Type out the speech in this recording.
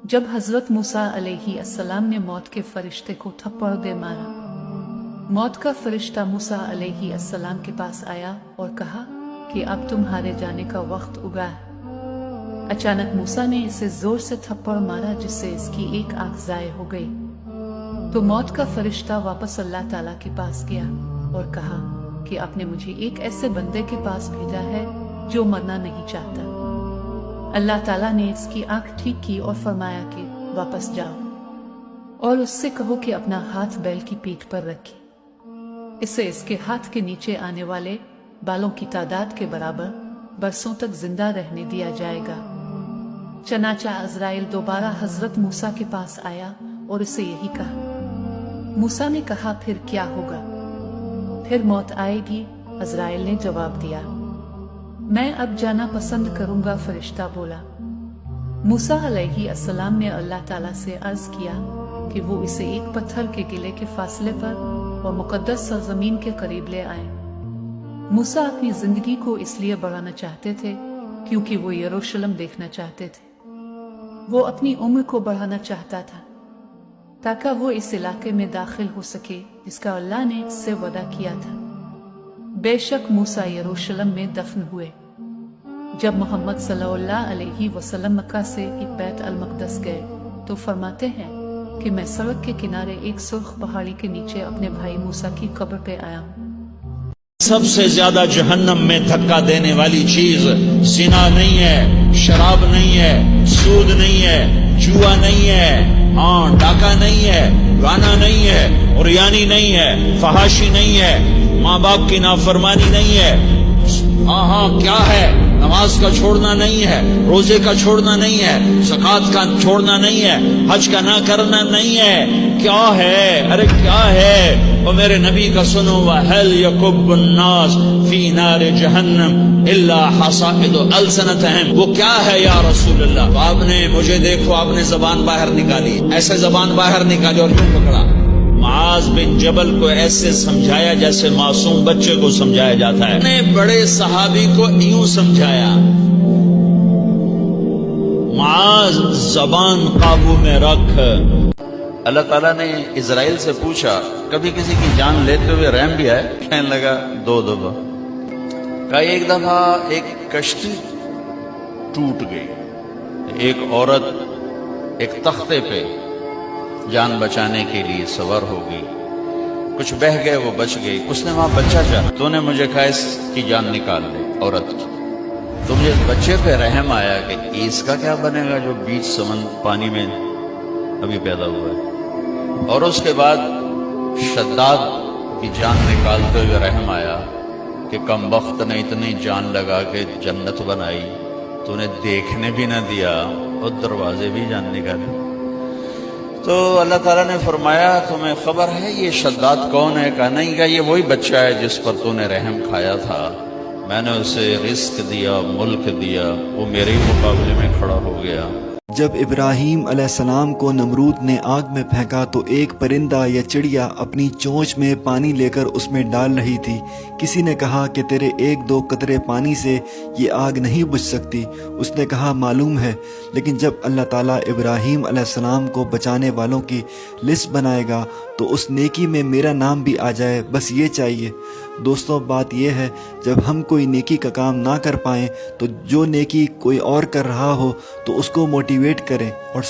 जब हजरत मूसा अलैहिस्सलाम ने मौत के फरिश्ते को थप्पड़ दे मारा, मौत का फरिश्ता मूसा अलैहिस्सलाम के पास आया और कहा कि अब तुम्हारे जाने का वक्त उगा है। अचानक मूसा ने इसे जोर से थप्पड़ मारा जिससे इसकी एक आंख ज़ाय हो गई। तो मौत का फरिश्ता वापस अल्लाह ताला के पास गया और कहा कि आपने मुझे एक ऐसे बंदे के पास भेजा है जो मरना नहीं चाहता। अल्लाह ताला ने इसकी आंख ठीक की और फरमाया कि वापस जाओ और उससे कहो कि अपना हाथ बैल की पीठ पर रखे। इससे इसके हाथ के नीचे आने वाले बालों की तादाद के बराबर बरसों तक जिंदा रहने दिया जाएगा। चनाचा अज़राइल दोबारा हजरत मूसा के पास आया और इसे यही कहा। मूसा ने कहा, फिर क्या होगा? फिर मौत आएगी? अज़राइल ने जवाब दिया, मैं अब जाना पसंद करूंगा। फरिश्ता बोला। मूसा अलैहिस्सलाम ने अल्लाह ताला से अर्ज किया कि वो इसे एक पत्थर के गिले के फासले पर और मुकद्दस सरजमीन के करीब ले आए। मूसा अपनी जिंदगी को इसलिए बढ़ाना चाहते थे क्योंकि वो यरूशलेम देखना चाहते थे। वो अपनी उम्र को बढ़ाना चाहता था ताकि वो इस इलाके में दाखिल हो सके जिसका अल्लाह ने इससे वादा किया था। बेशक मूसा यरूशलेम में दफन हुए। जब मोहम्मद सल्लल्लाहु अलैहि वसल्लम मक्का से बैत अल मक़दस गए तो फरमाते हैं कि मैं सड़क के किनारे एक सुर्ख पहाड़ी के नीचे अपने भाई मूसा की कब्र पे आया हूँ। सबसे ज्यादा जहन्नम में धक्का देने वाली चीज जिना नहीं है, शराब नहीं है, सूद नहीं है, जुआ नहीं है, हाँ डाका नहीं है, गाना नहीं है, उरियानी नहीं है, फहाशी नहीं है, माँ बाप की नाफरमानी नहीं है। हाँ क्या है? नमाज का छोड़ना नहीं है, रोजे का छोड़ना नहीं है, ज़कात का छोड़ना नहीं है, हज का ना करना नहीं है। क्या है? अरे क्या है? और मेरे नबी का सुनो, वहल यकुब्बुन्नास फी नार जहन्नम इल्ला हसाइदु अलसनतहिम। वो क्या है या रसूलल्लाह? तो आपने मुझे देखो, आपने जबान बाहर निकाली, ऐसे जबान बाहर निकाली और यूं पकड़ा। मुआज़ बिन जबल को ऐसे समझाया जैसे मासूम बच्चे को समझाया जाता है। ने बड़े सहाबी को यूं समझाया, मुआज़ जबान काबू में रख। अल्लाह ताला ने इजराइल से पूछा, कभी किसी की जान लेते हुए रहम भी है? कहने लगा 2 दफा। कहा एक दफा एक कश्ती टूट गई, एक औरत एक तख्ते पे जान बचाने के लिए सवार हो गई, कुछ बह गए, वो बच गई। उसने वहां बच्चा जाना, तो ने मुझे कहा इसकी जान निकाल ले, औरत की। तो मुझे बच्चे पे रहम आया कि इसका क्या बनेगा जो बीच समंदर पानी में अभी पैदा हुआ है। और उसके बाद शद्दाद की जान निकालते हुए रहम आया कि कमबख्त ने इतनी जान लगा के जन्नत बनाई, तूने देखने भी ना दिया और दरवाजे भी जान निकाले। तो अल्लाह ताला ने फरमाया, तुम्हें खबर है ये शद्दाद कौन है? कहा नहीं। का ये वही बच्चा है जिस पर तूने रहम खाया था। मैंने उसे रिस्क दिया, मुल्क दिया, वो मेरे ही मुकाबले में खड़ा हो गया। जब इब्राहीम अलैहिस्सलाम को नमरूद ने आग में फेंका तो एक परिंदा या चिड़िया अपनी चोंच में पानी लेकर उसमें डाल रही थी। किसी ने कहा कि तेरे 1-2 कतरे पानी से ये आग नहीं बुझ सकती। उसने कहा मालूम है, लेकिन जब अल्लाह ताला इब्राहीम अलैहिस्सलाम को बचाने वालों की लिस्ट बनाएगा तो उस नेकी में मेरा नाम भी आ जाए, बस ये चाहिए। दोस्तों, बात यह है, जब हम कोई नेकी का काम ना कर पाएँ तो जो नेकी कोई और कर रहा हो तो उसको मोटिवेट करें और